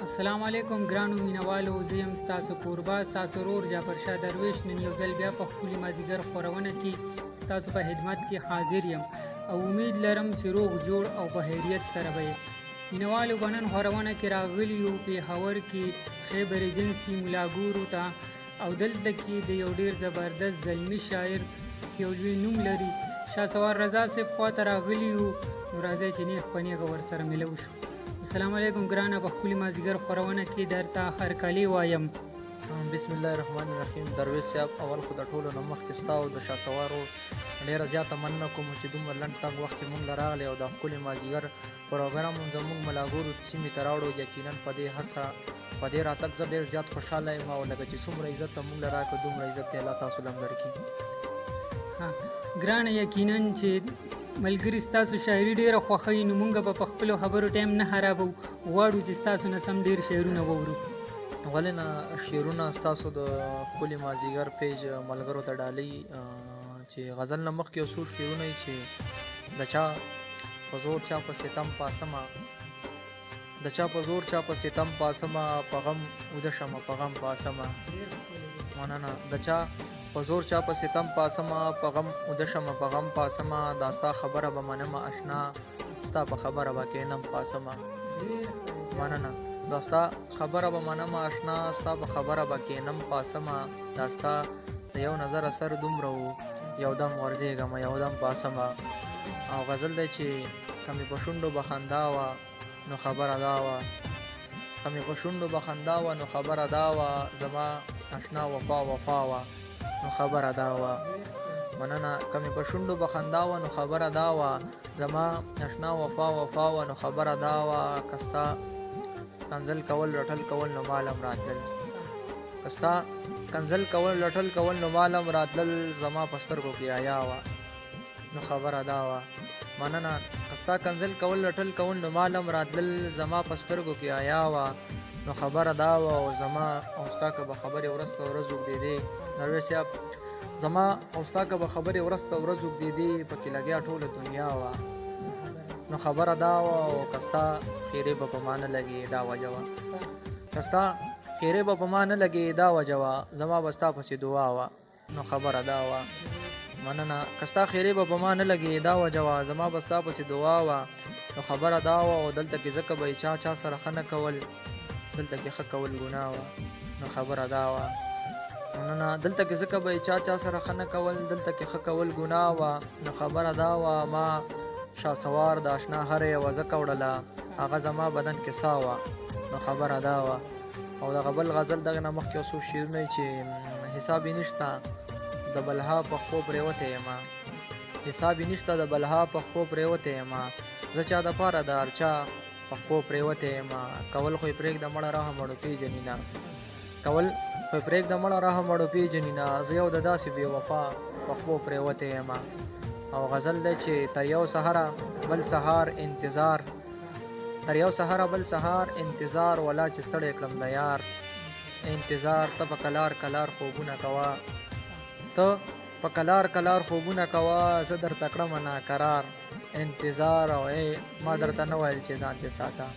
السلام علیکم ګرانو مینوالو، زه یم ستاسو کوربه، ستاسو ورور جعفر شاه درویش. نن یو ځل بیا په ښکلي مازدیګر خپرونه کې ستاسو په خدمت کې حاضر یم او امید لرم چې روغ جوړ او په خیریت سره به یې. مینوالو به نن خپرونه کې راغلي یو پېښور کې خیبر ایجنسي ملاګورو ته، او دلته کې د یو ډېر زبردست زلمي شاعر یو لوی نوم لري شهسوار رضا صاحب خواته راغلي یو. نو راځئ چې نیغ په نیغه ورسره ملو شو. السلام علیکم ګرانه، په ښکلي مازدیګر خپرونه کې درته هرکلی وایم. بسم الله الرحمن الرحیم. درویش صاحب، اول خو د ټولو نه مخکې ستا او د شهسوار ډېره زیاته مننه کوم چې دومره لنډ تنګ وخت کې مونږ له راغلی او دا ښکلي مازدیګر پروګرام زموږ ملاګورو سیمې ته راوړو. یقینا په دې هڅه په دې راتګ زه ډېر زیات خوشحاله یم او لکه چې څومره عزت ته مونږ له راکړه دومره عزت دی الله تاسو له هم درکړي. ګرانه، یقینا چې ملګري ستاسو شاعري ډېره خوښوي، نو موږ به په خپلو خبرو ټایم نه خرابو، غواړو چې ستاسو نه سم ډېر شعرونه واورو. ولې نه، شعرونه ستاسو د ښکلي مازدیګر پیج ملګرو ته ډالۍ چې غزل نه مخکې یو څو شعرونه وي چې د چا په زور چا په ستم پاسمه، د چا په زور چا په ستم پاسمه، په غم اوده شمه په غم پاسمه. مننه. د چا په زور چا په ستم پاسمه، په غم اوده شمه په غم پاسمه، دا ستا خبره به منمه اشنا، ستا په خبره به کینم پاسمه. مننه. دا ستا خبره به منمه اشنا، ستا په خبره به کینم پاسمه، دا ستا د یو نظر اثر دومره و یو دم ورځېږم یو دم پاسمه. او غزل دی چې کمې په شونډو به خندا وه نو خبره دا وه، کمې په شونډو به خندا وه نو خبره دا وه، زما اشنا وفا وفا وه نو خبره دا وه. مننه. کمې په شونډو به خندا وه نو خبره دا وه، زما اشنا وفا وفا وه نو خبره دا وه. کستا کنزل کول رټل کول نو مالم راتلل، کستا کنزل کول رټل کول نو مالم راتلل، زما په سترګو کې حیا وه نو خبره دا وه. مننه. کستا کنزل کول رټل کول نو مالم راتلل، زما په سترګو کې حیا وه نو خبره دا وه. او زما او ستا که به خبرې ورسته ورځ اوږدېدې، درویش صاحب، زما او ستا که به خبرې ورسته ورځ اوږدېدې، پکې لګیا ټوله دنیا وه نو خبره دا وه. او کستا خیرې به په ما نه لګې دا وجه وه، کستا خیرې به په ما نه لګې دا وجه وه، زما به ستا پسې دعا وه نو خبره دا وه. مننه. کستا خیرې به په ما نه لګې دا وجه وه، زما به ستا پسې دعا وه نو خبره دا وه. او دلته کې ځکه به چا چا سره ښه نه کول، دلته کې ښه کول ګناه وه نو خبره دا وه. مننه. دلته کې ځکه به چا چا سره ښه نه کول، دلته کې ښه کول ګناه وه نو خبره دا وه. ما شهسوار د اشنا هره یوه ځکه وړله، هغه زما بدن کې ساه وه نو خبره دا وه. او دغه بل غزل دغه نه مخکې یو څو شعرونه چې حساب یې نشته د بلها په خپو پرېوتی یمه، حساب یې نشته د بلها په خپو پرېوتی یمه، زه چا دپاره د هر چا په خپو پرېوتی یمه، کول خو یې پرېږده مړه رحم وړو پېژني نه، کول خو یې پرېږده مړه رحم وړو پېژني نه، زه یو د داسې بې وفا په خپو پرېوتی یمه. او غزل دی چې تر یو سحره بل سهار انتظار، تر یو سحره بل سهار انتظار، ولا چې ستړی کړم د یار انتظار، ته په کلار کلار خوبونه کوه، ته په کلار کلار خوبونه کوه، زه درته کړمه ناقرار انتظار. او ما درته نه ویل چې ځان دې ساته،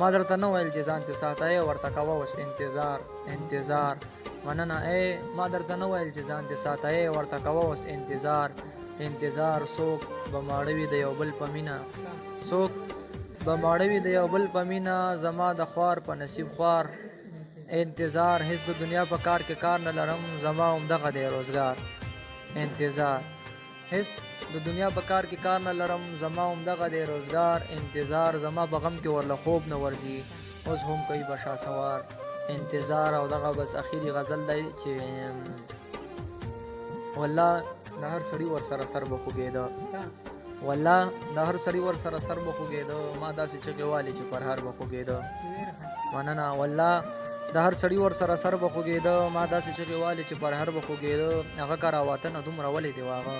ما درته نه ویل چې ځان دې ساته، ورته کوه اوس انتظار انتظار. مننه. ما درته نه ویل چې ځان دې ساته، ورته کوه اوس انتظار انتظار. څوک به ماړه وي د یو بل په مینه، څوک به ماړه وي د یو بل په مینه، زما د خوار په نصیب خوار انتظار. هیڅ د دنیا په کار کې کار نه لرم، زما همدغه دی روزګار انتظار. هیڅ د دنیا په کار کې کار نه لرم، زما همدغه دی روزګار انتظار. زما په غم کې ورله خوب نه ورځي، اوس هم کوي به شهسوار انتظار. او دغه بس اخیری غزل دی چې والله د هر سړي ورسره سر به خوږېده، والله د هر سړي ورسره سر به خوږېده، ما داسې چغې والې چې پر هر به خوږېده. مننه. والله د هر سړي ورسره سر به خوږېده، ما داسې چغې والې چې پر هر به خوږېده، هغه کراواتنه دومره ولې دی واغه،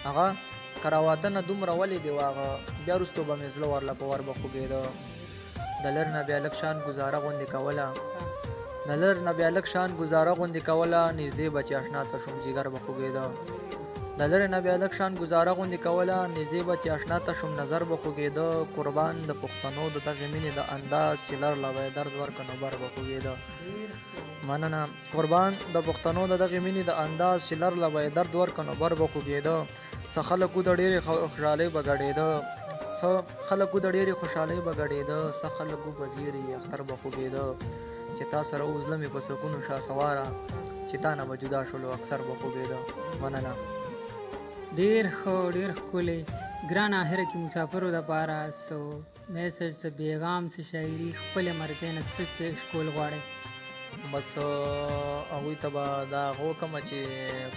هغه کراواتنه دومره ولې دی واغه، بیا وروستو به مې زړه ورله په ور به خوږېده. د لر نه بیا لږ شان ګزاره غوندې کوله، د لر نه بیا لږ شان ګزاره غوندې کوله، نږدې به چې اشنا ته شوم جګر به خوږېده. د لرې نه بیا لږ شان ګزاره غوندې کوله، نږدې به چې اشنا ته شوم نظر به خوږېده. قربان د پښتنو د دغې مینې د انداز چې لر له به یې درد ورکړه نو بر به خوږېده. مننه. قربان د پښتنو د دغې مینې د انداز چې لر له به یې درد ورکړه نو بر به خوږېده. څه خلکو د ډېرې خوشحالۍ به ګډېده، څه خلکو د ډېرې خوشحالۍ به ګډېده، څه خلکو به زیرې اختر به خوږېده. چې تا سره اوزله مې په سکونو شا سواره، چې تا نه به جدا شولو اکثر به خوږېده. مننه. ډیر ښه، ډیر ښکلی. ګران آخره کې مسافرو دپاره څه میسج، څه پیغام، څه شاعري خپلې مرضۍ نه څه پیش کول غواړئ؟ بس هغوی ته به دا وکړمه چې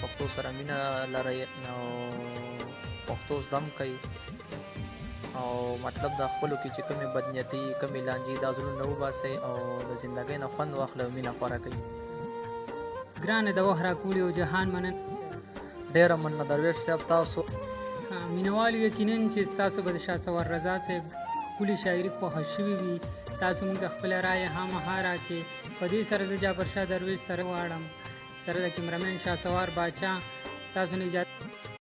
پښتو سره مینه لرئ او پښتو زده هم کوئ، او مطلب د خپلو کې چې کومې بدنیتي، کومې لانجې دا زړونه وباسئ او د زندګۍ نه خوند واخلئ او مینه خوره کوئ. ګرانه د وخت راکولي او جهان مننه. ډېره مننه درویش صاحب تاسو. مینوالو یقینا چې ستاسو به د شهسوار رضا صاحب ښکلې شاعري خوښه شوې وي. تاسو موږ ته خپله رایه خامخا راکړئ. په دې سره زه جعفر شاه درویش سره غواړم، سره د کیمرمین شهسوار باچا، ستاسو نه اجازه